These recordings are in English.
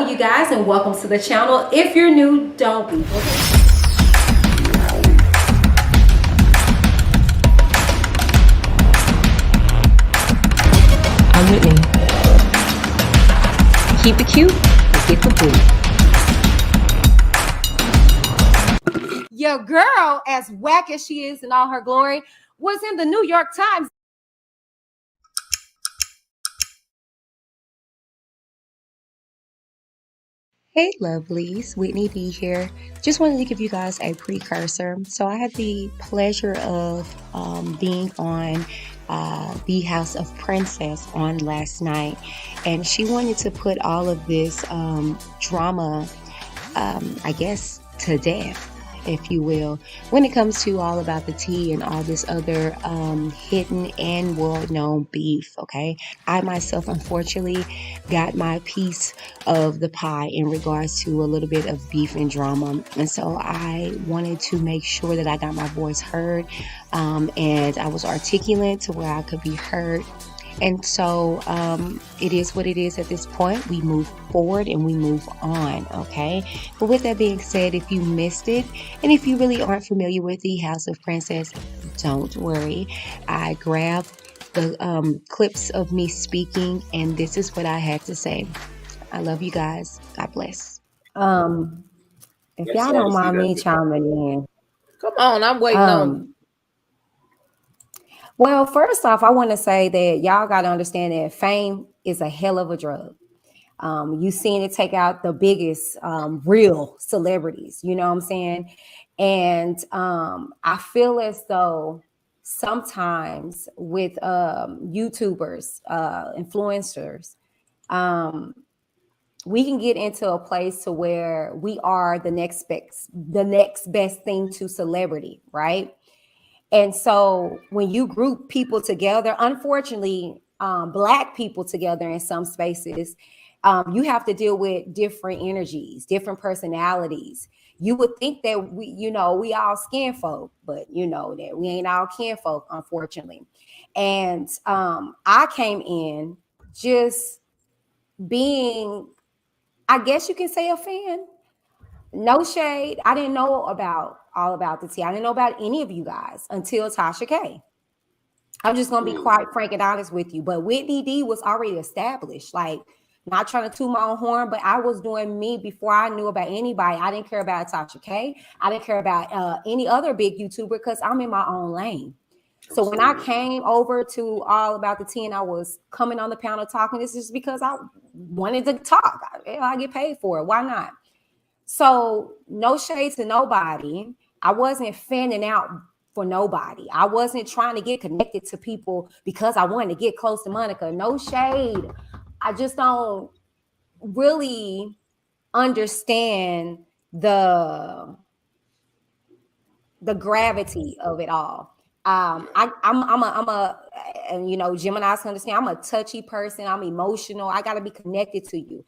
Hello, you guys, and welcome to the channel. If you're new, don't be. I'm Whitney. Keep it cute, get the boot. Your girl, as whack as she is in all her glory, was in the New York Times. Hey lovelies, Whitney D here. Just wanted to give you guys a precursor. So I had the pleasure of being on Thee House of Princess on last night, and she wanted to put all of this drama, I guess, to death, if you will, when it comes to all about the tea and all this other hidden and world-known beef. Okay, I myself unfortunately got my piece of the pie in regards to a little bit of beef and drama, and so I wanted to make sure that I got my voice heard, and I was articulate to where I could be heard. And so it is what it is at this point. We move forward and we move on, okay? But with that being said, if you missed it, and if you really aren't familiar with the House of Princess, don't worry. I grabbed the clips of me speaking, and this is what I had to say. I love you guys. God bless. If y'all don't mind me chiming in. Come on, I'm waiting on you. Well, first off, I want to say that y'all got to understand that fame is a hell of a drug. You seen it take out the biggest real celebrities, you know what I'm saying? And I feel as though sometimes with YouTubers, influencers, we can get into a place to where we are the next best thing to celebrity, right? And so when you group people together, unfortunately, Black people together in some spaces, you have to deal with different energies, different personalities. You would think that we all skin folk, but you know that we ain't all kin folk, unfortunately. And I came in just being, I guess you can say, a fan. No shade. I didn't know all about the tea. I didn't know about any of you guys until Tasha K. I'm just gonna be quite frank and honest with you. But Whitney D was already established. Like, not trying to toot my own horn, but I was doing me before I knew about anybody. I didn't care about Tasha K. I didn't care about any other big YouTuber because I'm in my own lane. So when I came over to All About the Tea and I was coming on the panel talking, this is because I wanted to talk. I get paid for it. Why not? So no shade to nobody. I wasn't fanning out for nobody. I wasn't trying to get connected to people because I wanted to get close to Monica. No shade. I just don't really understand the gravity of it all. I'm a, and you know, Gemini's understand. I'm a touchy person. I'm emotional. I got to be connected to you.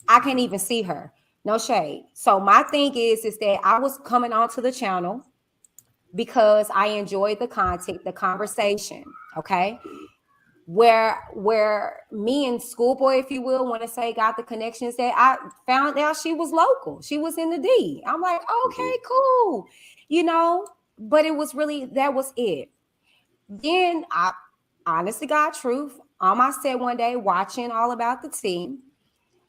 I can't even see her. No shade. So my thing is that I was coming onto the channel because I enjoyed the content, the conversation. Okay. Where me and Skool Boi, if you will, want to say, got the connections, that I found out she was local. She was in the D. I'm like, okay, cool. You know, but it was really, that was it. Then I, honestly, got truth, on my set one day watching All About the Tea,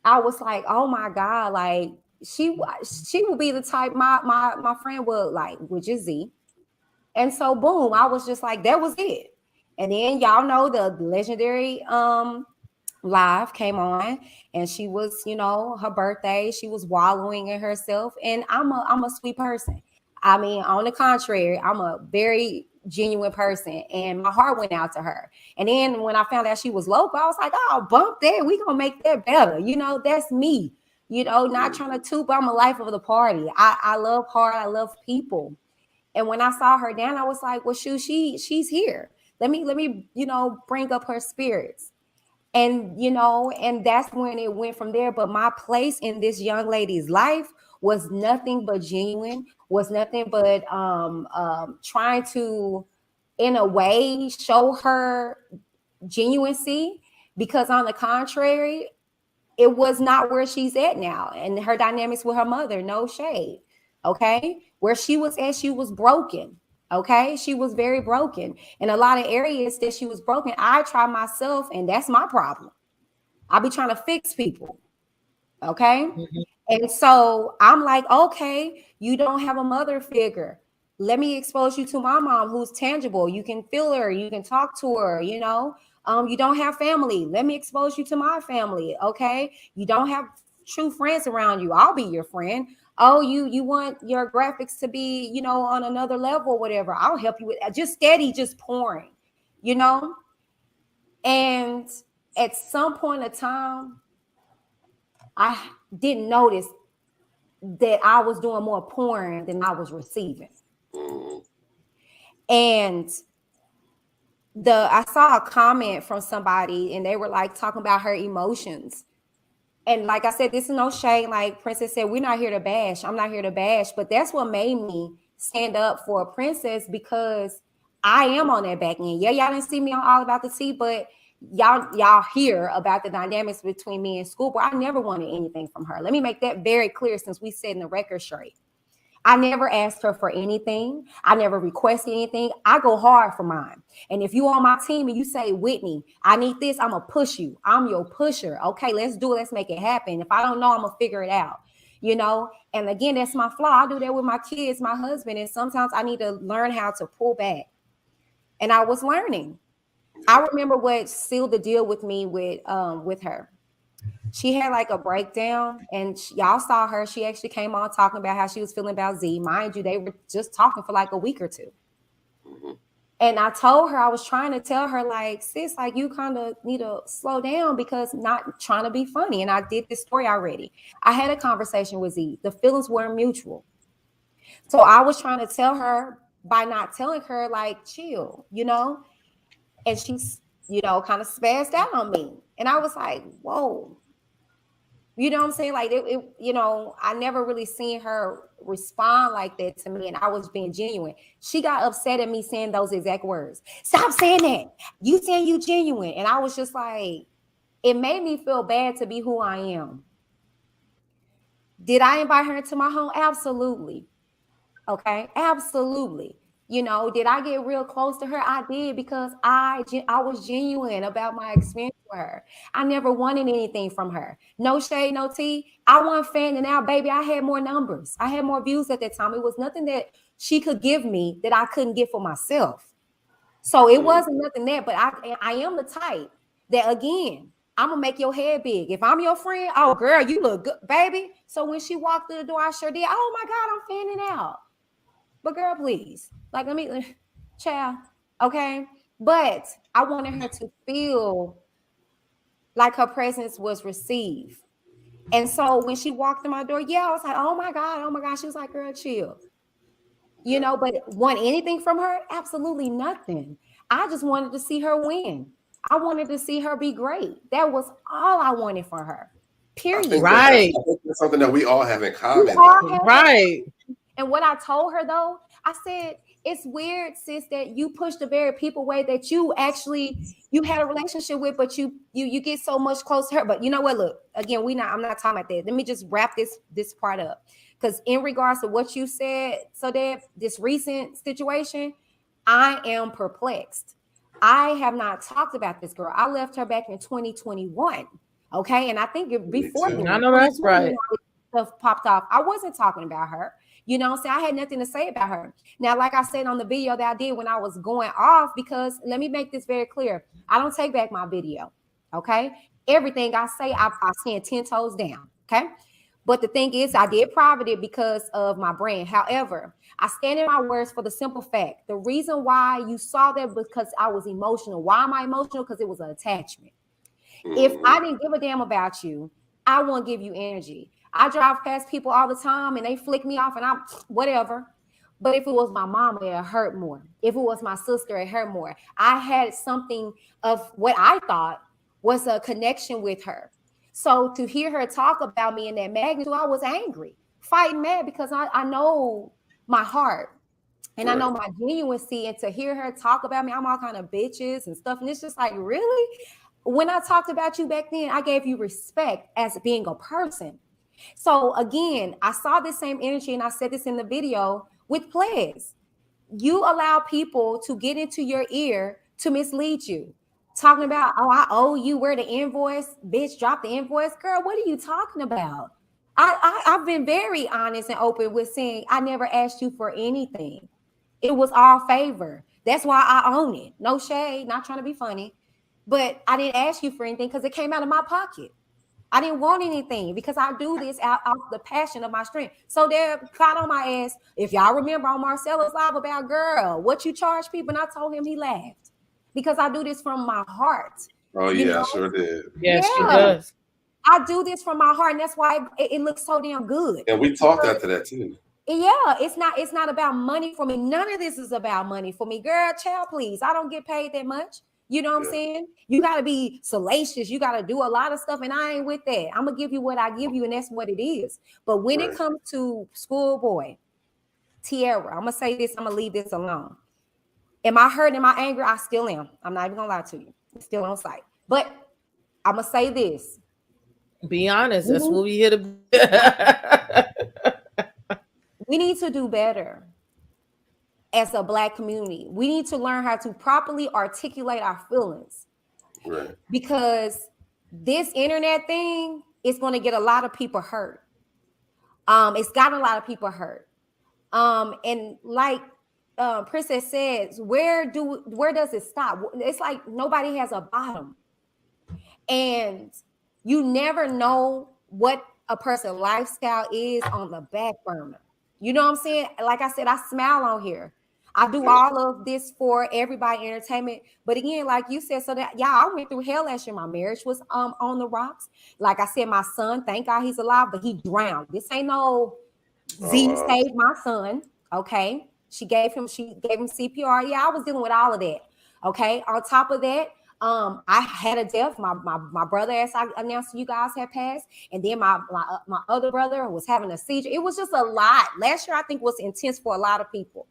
I was like, oh my God, like she would be the type my friend would like, which is Z. And so boom, I was just like, that was it. And then y'all know the legendary live came on, and she was, you know, her birthday, she was wallowing in herself. And I'm a sweet person. I mean, on the contrary, I'm a very genuine person, and my heart went out to her. And then when I found out she was local, I was like, oh, bump that. We gonna make that better. You know, that's me. You know, not trying to toot, but I'm a life of the party. I love heart. I love people. And when I saw her down, I was like, well, shoot, she's here. Let me, you know, bring up her spirits. And, you know, and that's when it went from there. But my place in this young lady's life was nothing but genuine, was nothing but trying to, in a way, show her genuincy. Because on the contrary, it was not where she's at now. And her dynamics with her mother, no shade. Okay. Where she was at, she was broken. Okay. She was very broken. In a lot of areas that she was broken, I try myself, and that's my problem. I be trying to fix people. Okay. Mhm. And so I'm like, okay, you don't have a mother figure. Let me expose you to my mom who's tangible. You can feel her, you can talk to her, you know. You don't have family. Let me expose you to my family. Okay. You don't have true friends around you. I'll be your friend. Oh, you want your graphics to be, you know, on another level, whatever. I'll help you with just steady, just pouring, you know. And at some point of time, I didn't notice that I was doing more pouring than I was receiving. And I saw a comment from somebody and they were like talking about her emotions. And like I said, this is no shade. Like Princess said, we're not here to bash. I'm not here to bash, but that's what made me stand up for a Princess, because I am on that back end. Yeah, y'all didn't see me on All About the Tea, but y'all hear about the dynamics between me and Skool Boi. I never wanted anything from her. Let me make that very clear, since we said in the record straight. I never asked her for anything. I never requested anything. I go hard for mine. And if you on my team and you say, Whitney, I need this, I'm going to push you. I'm your pusher. Okay, let's do it. Let's make it happen. If I don't know, I'm going to figure it out. You know, and again, that's my flaw. I do that with my kids, my husband. And sometimes I need to learn how to pull back. And I was learning. I remember what sealed the deal with me with her. She had like a breakdown, and y'all saw her. She actually came on talking about how she was feeling about Z. Mind you, they were just talking for like a week or two. And I told her, I was trying to tell her, like, sis, like, you kind of need to slow down, because not trying to be funny. And I did this story already. I had a conversation with Z. The feelings weren't mutual. So I was trying to tell her by not telling her, like, chill, you know? And she's, you know, kind of spazzed out on me. And I was like, whoa. You know what I'm saying? Like, you know, I never really seen her respond like that to me, and I was being genuine. She got upset at me saying those exact words. Stop saying that. You saying you genuine. And I was just like, it made me feel bad to be who I am. Did I invite her into my home? Absolutely. Okay, absolutely. You know, did I get real close to her? I did, because I was genuine about my experience with her. I never wanted anything from her. No shade, no tea. I wasn't fanning out, baby. I had more numbers. I had more views at that time. It was nothing that she could give me that I couldn't get for myself. So it wasn't nothing there. But I am the type that, again, I'm gonna make your head big. If I'm your friend, oh girl, you look good, baby. So when she walked through the door, I sure did. Oh my God, I'm fanning out. But girl, please, like, let me, child, okay? But I wanted her to feel like her presence was received. And so when she walked in my door, yeah, I was like, oh my God. She was like, girl, chill. You know, but want anything from her? Absolutely nothing. I just wanted to see her win. I wanted to see her be great. That was all I wanted for her. Period. Right. I think that's something that we all have in common. Right. And what I told her, though, I said, it's weird, sis, that you push the very people away that you had a relationship with, but you get so much close to her. But you know what? Look, again, I'm not talking about that. Let me just wrap this part up. Because in regards to what you said, so that this recent situation, I am perplexed. I have not talked about this girl. I left her back in 2021. Okay. And I think before then, I know that's right. Stuff popped off. I wasn't talking about her. You know what I'm saying? I had nothing to say about her. Now, like I said on the video that I did when I was going off, because let me make this very clear. I don't take back my video. Okay. Everything I say, I stand 10 toes down. Okay. But the thing is, I did private it because of my brand. However, I stand in my words for the simple fact. The reason why you saw that was because I was emotional. Why am I emotional? Because it was an attachment. If I didn't give a damn about you, I won't give you energy. I drive past people all the time and they flick me off and I'm whatever. But if it was my mama, it hurt more. If it was my sister, it hurt more. I had something of what I thought was a connection with her. So to hear her talk about me in that magnitude, I was angry, fighting mad, because I know my heart and I know my genuineness. And to hear her talk about me, I'm all kind of bitches and stuff. And it's just like, really? When I talked about you back then, I gave you respect as being a person. So again, I saw this same energy, and I said this in the video with Pledge. You allow people to get into your ear to mislead you. Talking about, oh, I owe you, where the invoice, bitch, drop the invoice. Girl, what are you talking about? I've been very honest and open with saying I never asked you for anything. It was all favor. That's why I own it. No shade, not trying to be funny. But I didn't ask you for anything because it came out of my pocket. I didn't want anything because I do this out of the passion of my strength. So they're caught on my ass. If y'all remember on Marcella's live about, girl, what you charge people, and I told him, he laughed because I do this from my heart. Oh yeah, I sure did. Yes, Yeah. she does. I do this from my heart, and that's why it looks so damn good. And we talked after that too. Yeah, it's not about money for me. None of this is about money for me. Girl, child, please. I don't get paid that much. You know what I'm saying? You got to be salacious. You got to do a lot of stuff, and I ain't with that. I'm going to give you what I give you, and that's what it is. But when it comes to Skool Boi, Tierra, I'm going to say this. I'm going to leave this alone. Am I hurt? Am I angry? I still am. I'm not even going to lie to you. It's still on site. But I'm going to say this. Be honest. That's what we here to. We need to do better. As a Black community, we need to learn how to properly articulate our feelings, because this internet thing is going to get a lot of people hurt. It's got a lot of people hurt. And like Princess says, where does it stop? It's like nobody has a bottom, and you never know what a person's lifestyle is on the back burner. You know what I'm saying? Like I said, I smile on here. I do all of this for everybody entertainment. But again, like you said, so that I went through hell last year. My marriage was on the rocks. Like I said, my son, thank God he's alive, but he drowned. This ain't no Z saved my son. Okay. She gave him CPR. Yeah, I was dealing with all of that. Okay. On top of that, I had a death. My brother, as I announced to you guys, had passed, and then my other brother was having a seizure. It was just a lot. Last year, I think, was intense for a lot of people.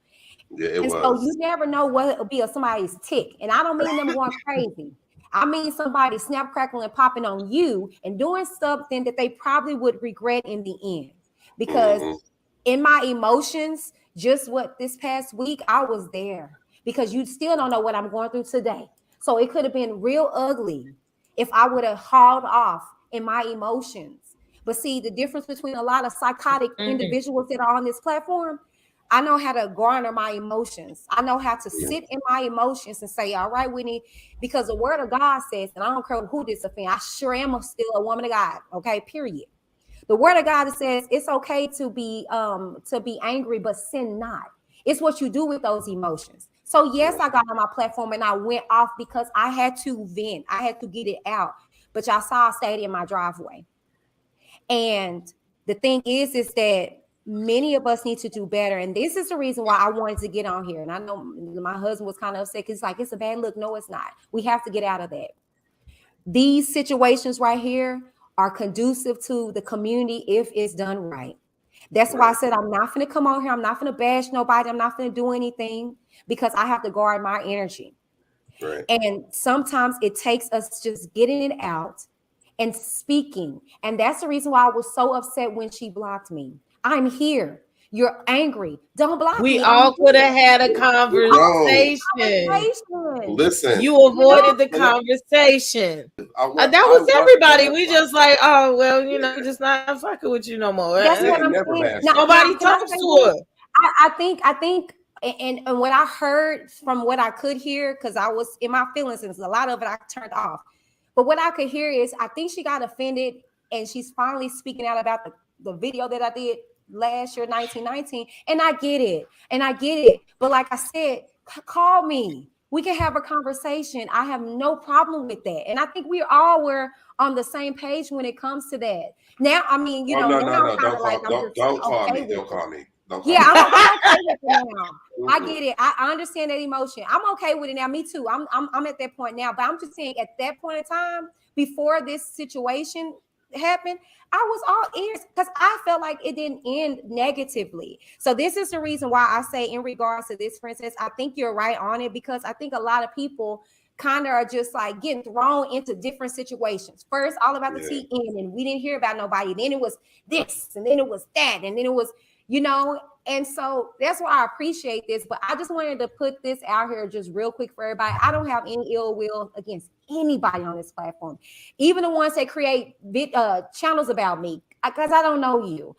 Yeah, it was. So you never know what it'll be of somebody's tick, and I don't mean them going crazy. I mean somebody snap, crackling, and popping on you and doing something that they probably would regret in the end. Because in my emotions, just what this past week, I was there. Because you still don't know what I'm going through today. So it could have been real ugly if I would have hauled off in my emotions. But see, the difference between a lot of psychotic individuals that are on this platform, I know how to garner my emotions. I know how to sit in my emotions and say, all right, Whitney, because the word of God says, and I don't care who this offends, I sure am still a woman of God. Okay, period. The word of God says it's okay to be angry, but sin not. It's what you do with those emotions. So yes, I got on my platform and I went off because I had to vent. I had to get it out. But y'all saw I stayed in my driveway. And the thing is that many of us need to do better. And this is the reason why I wanted to get on here. And I know my husband was kind of upset because it's a bad look. No, it's not. We have to get out of that. These situations right here are conducive to the community if it's done right. That's why I said I'm not going to come on here. I'm not going to bash nobody. I'm not going to do anything because I have to guard my energy. Right. And sometimes it takes us just getting it out and speaking. And that's the reason why I was so upset when she blocked me. I'm here. You're angry. Don't block me. We all could have had a conversation. Listen. You avoided the conversation. That was everybody. We just like, oh, well, just not fucking with you no more. That's what I'm saying. Nobody talks to her. I think, and what I heard from what I could hear, because I was in my feelings, and a lot of it I turned off. But what I could hear is, I think she got offended, and she's finally speaking out about the video that I did last year, 1919. And I get it. But like I said, call me. We can have a conversation. I have no problem with that. And I think we all were on the same page when it comes to that. Now, I mean, no. Don't call me. Don't call me. Yeah, I'm okay with it now. I get it. I understand that emotion. I'm okay with it now. Me too. I'm at that point now. But I'm just saying, at that point in time, before this situation happened, I was all ears because I felt like it didn't end negatively. So this is the reason why I say, in regards to this, Princess, I think you're right on it, because I think a lot of people kind of are just like getting thrown into different situations. First, all about the TN, and we didn't hear about nobody. Then it was this, and then it was that, and then it was, you know. And so that's why I appreciate this. But I just wanted to put this out here just real quick for everybody. I don't have any ill will against anybody on this platform, even the ones that create channels about me, because I don't know you.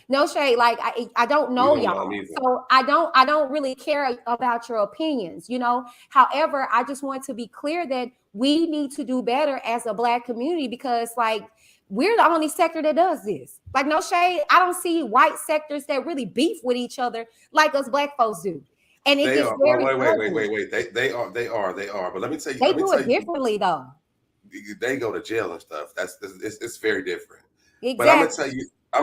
No shade, like I don't know y'all, so I don't really care about your opinions, you know. However, I just want to be clear that we need to do better as a Black community, because like we're the only sector that does this. Like, no shade, I don't see white sectors that really beef with each other like us Black folks do. And it gets very wait. They are. But let me tell you, they do it differently though. They go to jail and stuff. It's very different. Exactly. But I'm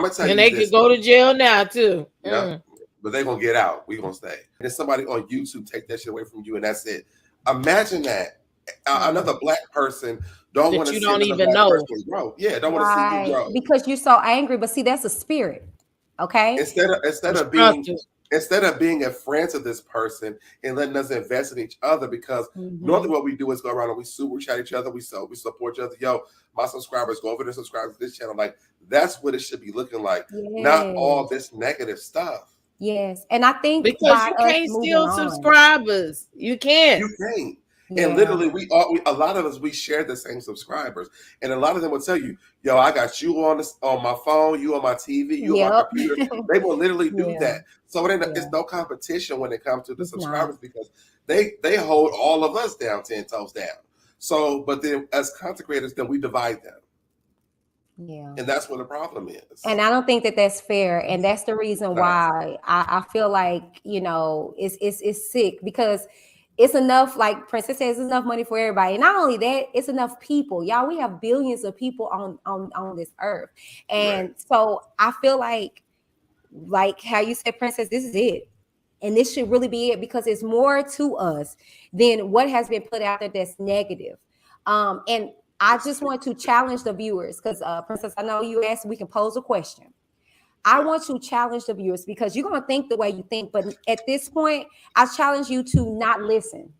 gonna tell you, and they could go to jail now too. Yeah, but they're gonna get out. We gonna stay. And somebody on YouTube take that shit away from you, and that's it. Imagine that another Black person don't want to see another Black person grow. Yeah, don't want to see you grow because you're so angry. But see, that's a spirit. Okay. Instead of being a friend to this person and letting us invest in each other, because normally what we do is go around and we super chat each other, we support each other. Yo, my subscribers, go over there, subscribe to this channel. Like, that's what it should be looking like. Not all this negative stuff. Yes. And I think because you can't steal subscribers. You can't. You can't. Yeah. And literally, a lot of us, we share the same subscribers, and a lot of them will tell you, "Yo, I got you on my phone, you on my TV, you on my computer." They will literally do that. So it's no competition when it comes to the subscribers, because they hold all of us down 10 toes down. So, but then as content creators, then we divide them. Yeah, and that's what the problem is. And I don't think that that's fair, and that's the reason why I feel like, you know, it's sick, because it's enough, like Princess says, it's enough money for everybody. And not only that, it's enough people. Y'all, we have billions of people on this earth. And so I feel like how you said, Princess, this is it. And this should really be it, because it's more to us than what has been put out there that's negative. And I just want to challenge the viewers, because Princess, I know you asked, we can pose a question. I want to challenge the viewers, because you're going to think the way you think. But at this point, I challenge you to not listen,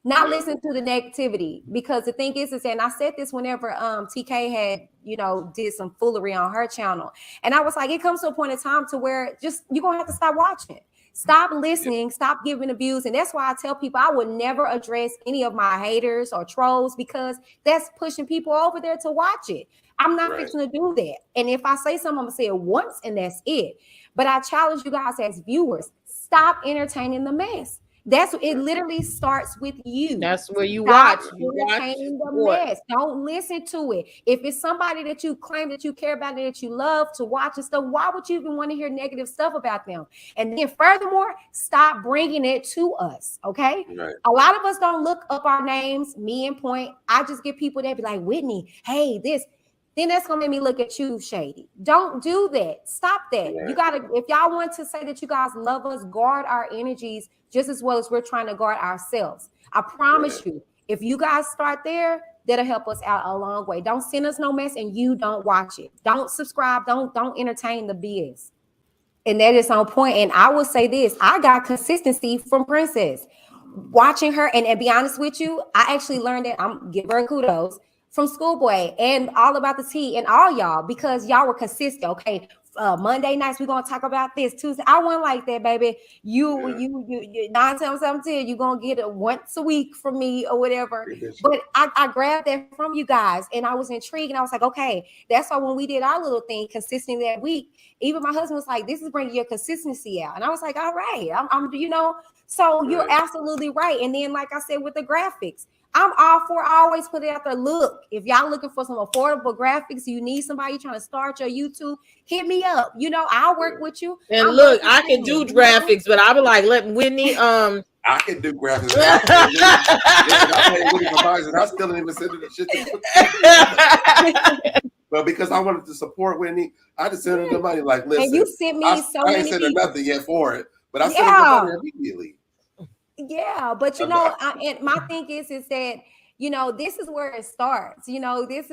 not listen to the negativity. Because the thing is, and I said this whenever TK had, you know, did some foolery on her channel. And I was like, it comes to a point in time to where just you're going to have to stop watching. Stop listening, stop giving abuse. And that's why I tell people I would never address any of my haters or trolls, because that's pushing people over there to watch it. I'm not fixing to do that. And if I say something, I'm gonna say it once and that's it. But I challenge you guys as viewers, stop entertaining the mess. It literally starts with you. That's where you watch. Entertaining the mess. Don't listen to it. If it's somebody that you claim that you care about and that you love to watch and stuff, why would you even want to hear negative stuff about them? And then furthermore, stop bringing it to us. Okay. Right. A lot of us don't look up our names, me and Point. I just get people that be like, Whitney, hey, this. Then that's gonna make me look at you shady. Don't do that. Stop that. Yeah. You gotta, if y'all want to say that you guys love us, guard our energies just as well as we're trying to guard ourselves. I promise you, if you guys start there, that'll help us out a long way. Don't send us no mess and you don't watch it. Don't subscribe. Don't entertain the BS. And that is on point. And I will say this, I got consistency from Princess. Watching her, and be honest with you, I actually learned that. I'm give her kudos from Skool Boi and all about the tea and all y'all, because y'all were consistent. Okay, Monday nights we're gonna talk about this. Tuesday, I wasn't like that, baby. You 9 times 17, you're gonna get it once a week from me or whatever. But I grabbed that from you guys, and I was intrigued, and I was like, okay, that's why when we did our little thing consistently that week, even my husband was like, this is bringing your consistency out, and I was like, all right, I'm you know. So you're absolutely right. And then, like I said, with the graphics, I'm all for, I always put it out there. Look, if y'all looking for some affordable graphics, you need somebody trying to start your YouTube, hit me up. You know, I'll work with you. And look, I can do graphics, but I be like, let Whitney, I can do graphics. I still didn't even send the shit. But because I wanted to support Whitney, I just sent her the money. Like, listen, and you sent me I ain't sent her nothing yet for it, but I sent her the money immediately. Yeah, but you know, and my thing is that, you know, this is where it starts. You know, this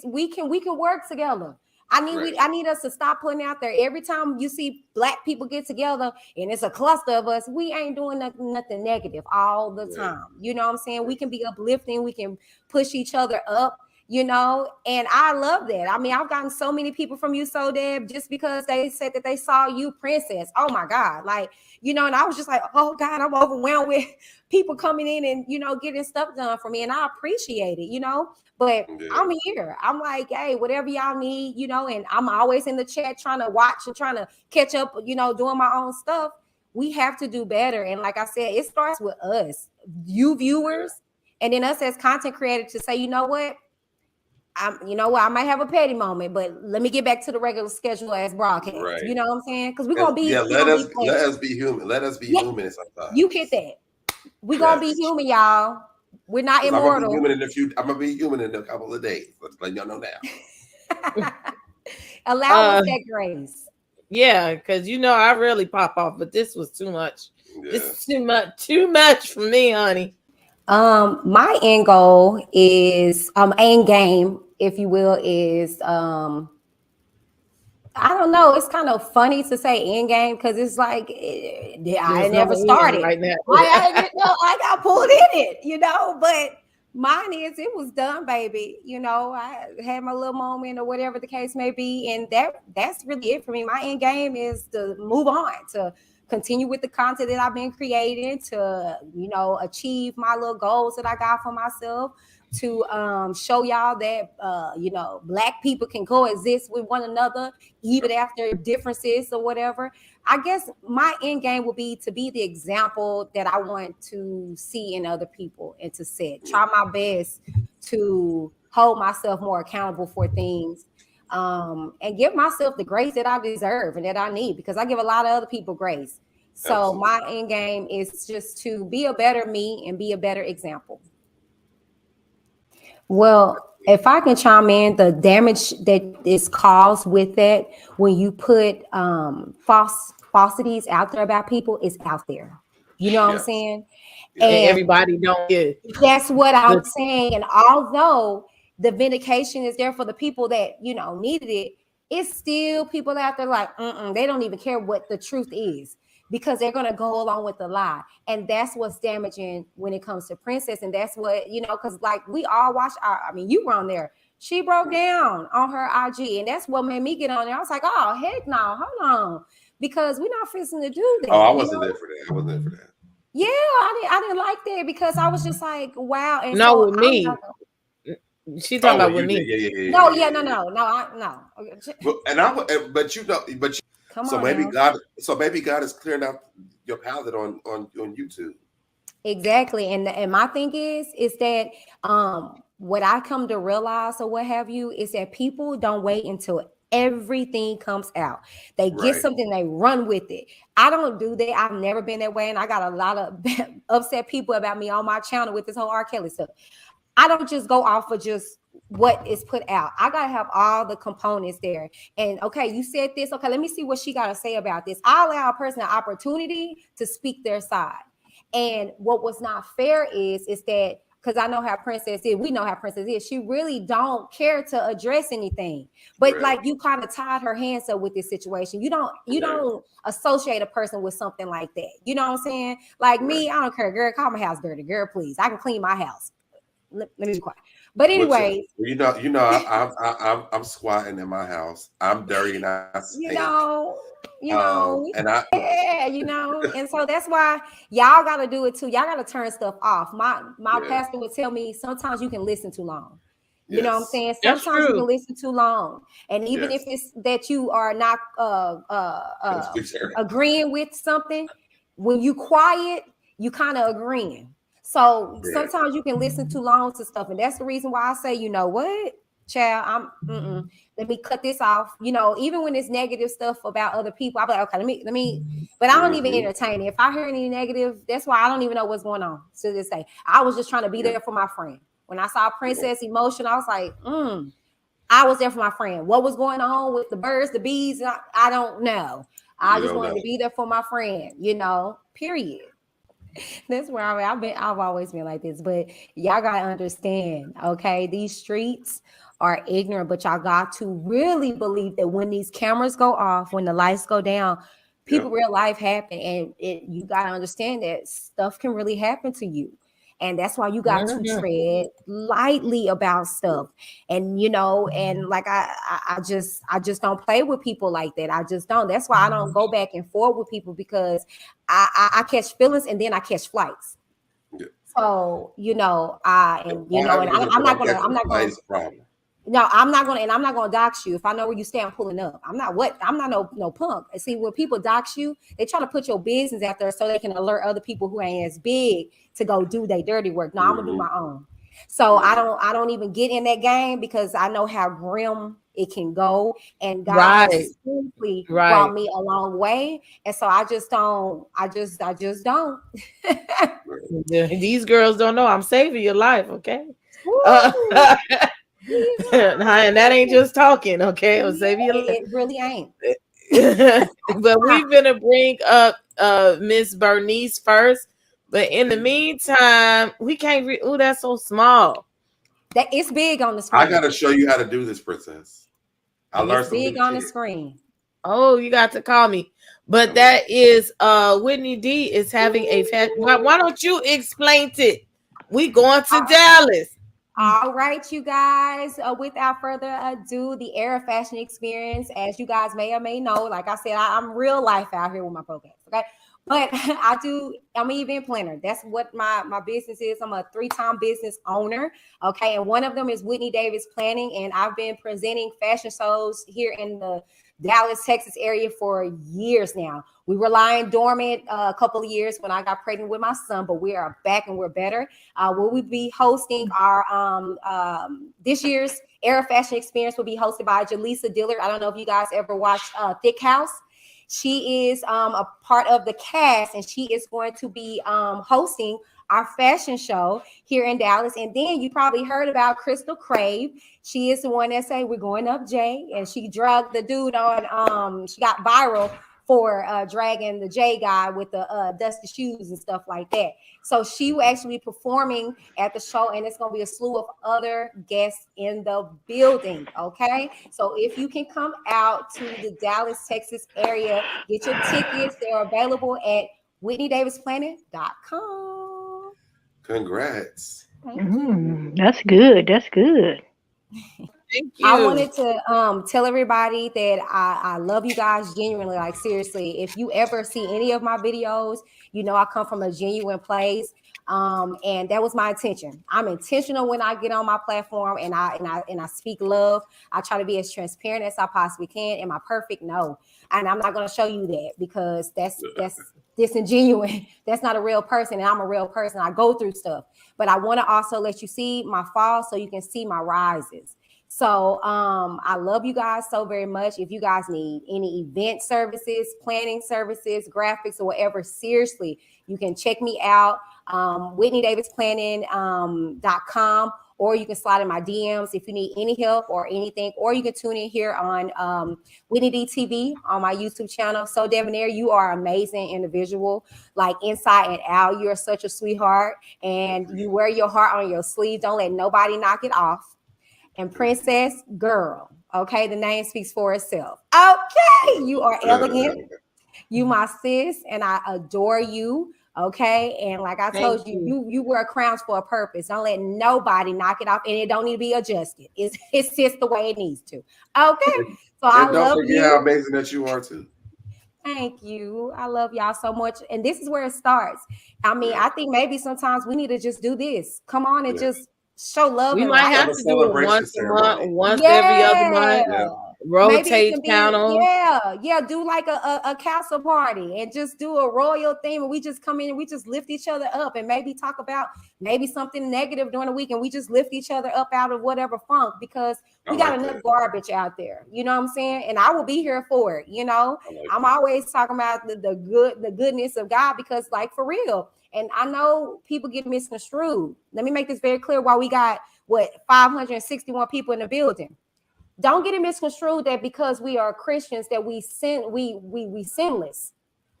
we can work together. I need us to stop putting out there. Every time you see Black people get together and it's a cluster of us, we ain't doing nothing negative all the time. You know what I'm saying? We can be uplifting. We can push each other up, you know, and I love that. I mean, I've gotten so many people from you, So Deb, just because they said that they saw you, Princess. Oh my God. Like, you know, and I was just like, oh God, I'm overwhelmed with people coming in and, you know, getting stuff done for me. And I appreciate it, you know. But I'm here. I'm like, hey, whatever y'all need, you know, and I'm always in the chat trying to watch and trying to catch up, you know, doing my own stuff. We have to do better. And like I said, it starts with us, you viewers, and then us as content creators to say, you know what, I might have a petty moment, but let me get back to the regular schedule as broadcast. Right. You know what I'm saying? Because we're gonna be let us be human. Let us be human sometimes. You get that. We're gonna be human, y'all. We're not immortal. I'm gonna be human in a couple of days. Let's let y'all know now. Allow us that grace. Yeah, because you know I really pop off, but this was too much. Yeah. This is too much for me, honey. My end goal is end game, if you will, is I don't know. It's kind of funny to say end game because it's like I never started. Right now. I got pulled in it, you know. But mine is it was done, baby. You know, I had my little moment or whatever the case may be, and that's really it for me. My end game is to move on, to continue with the content that I've been creating, to, you know, achieve my little goals that I got for myself, to show y'all that, you know, Black people can coexist with one another, even after differences or whatever. I guess my end game will be to be the example that I want to see in other people and to set. Try my best to hold myself more accountable for things, and give myself the grace that I deserve and that I need, because I give a lot of other people grace. So absolutely. My end game is just to be a better me and be a better example. Well, if I can chime in, the damage that is caused with that when you put falsities out there about people is out there. You know what I'm saying? And everybody don't get. That's what I'm saying. And although the vindication is there for the people that, you know, needed it, it's still people out there like, they don't even care what the truth is, because they're going to go along with the lie. And that's what's damaging when it comes to Princess. And that's what, you know, because like we all watch you were on there. She broke down on her IG, and that's what made me get on there. I was like, oh, heck no, hold on. Because we're not fixing to do that. Oh, I wasn't there for that. I wasn't there for that. Yeah, I didn't like that because I was just like, wow. And no, so with me. She talking about with me. No. Maybe God is clearing out your palette on YouTube. Exactly. And my thing is that what I come to realize or what have you is that people don't wait until everything comes out. They get something, they run with it. I don't do that. I've never been that way. And I got a lot of upset people about me on my channel with this whole R. Kelly stuff. I don't just go off of just what is put out. I got to have all the components there. And okay, you said this. Okay, let me see what she got to say about this. I allow a person an opportunity to speak their side. And what was not fair is that, because I know how Princess is, we know how Princess is, she really don't care to address anything. But like you kind of tied her hands up with this situation. You don't associate a person with something like that. You know what I'm saying? Like me, I don't care. Girl, call my house dirty. Girl, please. I can clean my house. Let me be quiet. But anyway, I'm squatting in my house. I'm dirty and I stink. And so that's why y'all got to do it too. Y'all got to turn stuff off. My pastor would tell me sometimes you can listen too long. You know what I'm saying? Sometimes you can listen too long. And even if it's that you are not agreeing with something, when you quiet, you kind of agreeing. So sometimes you can listen too long to stuff. And that's the reason why I say, you know what, child, let me cut this off. You know, even when it's negative stuff about other people, I'll be like, okay, let me, but I don't even entertain it. If I hear any negative, that's why I don't even know what's going on to this day. I was just trying to be there for my friend. When I saw Princess emotion, I was like, I was there for my friend. What was going on with the birds, the bees? I don't know. I just wanted to be there for my friend, you know, period. That's where I've always been like this, but y'all gotta understand, okay? These streets are ignorant, but y'all got to really believe that when these cameras go off, when the lights go down, people real life happen, and you got to understand that stuff can really happen to you. And that's why you got to tread lightly about stuff. And, you know, and like I just don't play with people like that. I just don't. That's why I don't go back and forth with people, because I catch feelings and then I catch flights. Yeah. So, you know, I'm not gonna No, I'm not gonna dox you. If I know where you stay, I'm pulling up. I'm not no punk. See, when people dox you, they try to put your business out there so they can alert other people who ain't as big to go do their dirty work. No, I'm gonna do my own. So I don't even get in that game, because I know how grim it can go, and God has simply brought me a long way. And so I just don't. These girls don't know I'm saving your life, okay? And that ain't just talking, okay? I'll save you. It really ain't. But we're gonna bring up Miss Bernice first. But in the meantime, we can't read. Oh, that's so small. That it's big on the screen. I gotta show you how to do this, princess. I learned something big on the screen. Oh, you got to call me. But that is Whitney D is having a why don't you explain it? We going to Dallas. All right, you guys, without further ado, the Era Fashion Experience, as you guys may or may know, like I said, I'm real life out here with my programs, okay? But I'm an event planner. That's what my business is. I'm a 3-time business owner, okay? And one of them is Whitney Davis Planning, and I've been presenting fashion shows here in the Dallas, Texas area for years now. We were lying dormant a couple of years when I got pregnant with my son, but we are back and we're better. We'll be hosting our this year's Era Fashion Experience will be hosted by Jaleesa Dillard. I don't know if you guys ever watched Thee Haus. She is a part of the cast, and she is going to be hosting our fashion show here in Dallas. And then you probably heard about Crystal Crave. She is the one that say we're going up Jay, and she drugged the dude on she got viral for dragging the J guy with the dusty shoes and stuff like that. So she will actually be performing at the show, and it's going to be a slew of other guests in the building, okay? So if you can come out to the Dallas, Texas area, get your tickets. They're available at WhitneyDavisPlanning.com. Congrats. That's good. That's good. Thank you. I wanted to tell everybody that I love you guys genuinely. Like, seriously, if you ever see any of my videos, you know I come from a genuine place. And that was my intention. I'm intentional when I get on my platform, and I speak love. I try to be as transparent as I possibly can. Am I perfect? No. And I'm not going to show you that, because that's disingenuous. That's not a real person, and I'm a real person. I go through stuff, but I want to also let you see my falls so you can see my rises. So I love you guys so very much. If you guys need any event services, planning services, graphics, or whatever, seriously, you can check me out, WhitneyDavisPlanning.com, or you can slide in my DMs if you need any help or anything, or you can tune in here on Whitney D TV on my YouTube channel. So Debonair, you are an amazing individual, like inside and out. You're such a sweetheart, and you wear your heart on your sleeve. Don't let nobody knock it off. And Princess, girl, okay, the name speaks for itself. Okay, you are elegant. You my sis, and I adore you. Okay, and like I told you, you wear crowns for a purpose. Don't let nobody knock it off, and it don't need to be adjusted. It's just the way it needs to. Okay, so I love you. Don't forget how amazing that you are too. Thank you. I love y'all so much, and this is where it starts. I mean, I think maybe sometimes we need to just do this. Come on and just show love. We might have to do it once a month, once every other month. Yeah. Rotate channel. Do like a castle party and just do a royal theme, and we just come in and we just lift each other up, and maybe talk about maybe something negative during the week, and we just lift each other up out of whatever funk, because we got enough garbage out there. You know what I'm saying? And I will be here for it. You know, I'm always talking about the goodness of God, because like for real. And I know people get misconstrued. Let me make this very clear. While we got 561 people in the building, don't get it misconstrued that because we are Christians that we sin, we sinless.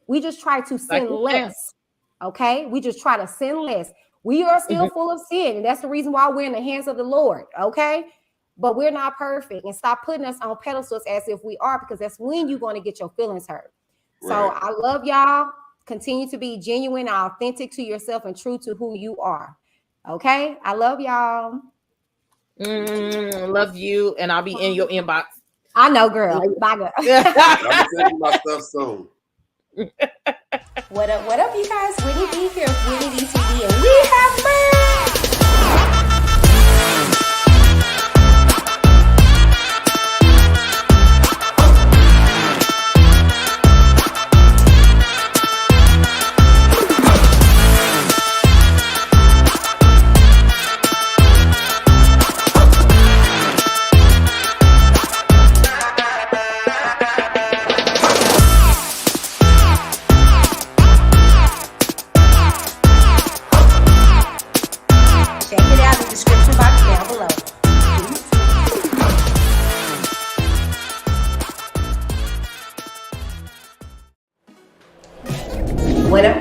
We just try to sin less. Okay, we just try to sin less. We are still full of sin, and that's the reason why we're in the hands of the Lord. Okay, but we're not perfect. And stop putting us on pedestals as if we are, because that's when you're going to get your feelings hurt. Right. So I love y'all. Continue to be genuine, authentic to yourself, and true to who you are. Okay? I love y'all. Love you, and I'll be in your inbox. I know, girl. Bye, girl. I'm gonna send you my stuff soon. What up, you guys? Whitney D here with Whitney D TV, and we have merch.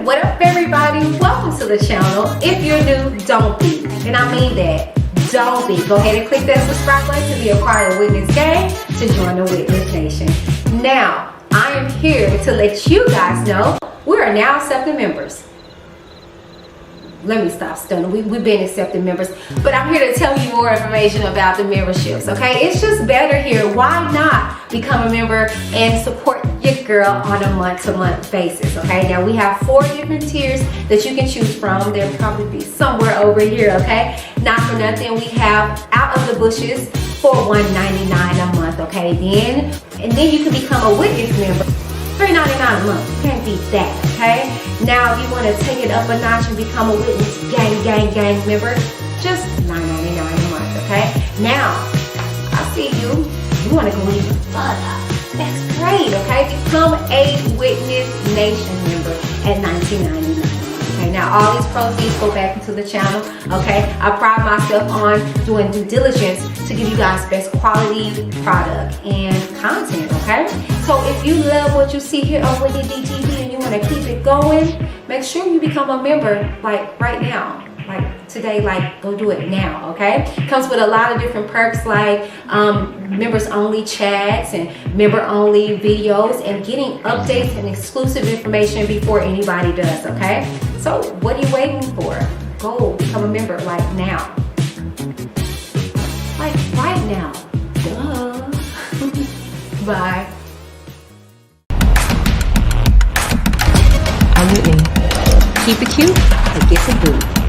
What up, everybody? Welcome to the channel. If you're new, don't be. And I mean that. Don't be. Go ahead and click that subscribe button to be a part of Witness Gang, to join the Witness Nation. Now, I am here to let you guys know we are now accepting members. Let me stop stunning. We've been accepting members, but I'm here to tell you more information about the memberships, okay? It's just better here. Why not become a member and support your girl on a month-to-month basis, okay? Now, we have 4 different tiers that you can choose from. They'll probably be somewhere over here, okay? Not for nothing, we have Out of the Bushes for $199 a month, okay? And then you can become a Witness member. $3.99 a month. You can't beat that, okay? Now, if you want to take it up a notch and become a Witness gang member, just $9.99 a month, okay? Now, I see you. You want to go even further. That's great, okay? Become a Witness Nation member at $19.99. Okay, now all these proceeds go back into the channel, okay? I pride myself on doing due diligence to give you guys best quality product and content, okay? So if you love what you see here on Whitney D TV and you want to keep it going, make sure you become a member like right now. Like today, like go do it now, okay? Comes with a lot of different perks like members only chats and member only videos and getting updates and exclusive information before anybody does, okay? So what are you waiting for? Go become a member like now. Like right now. Duh. Bye. I'm Whitney. Keep it cute and get some food.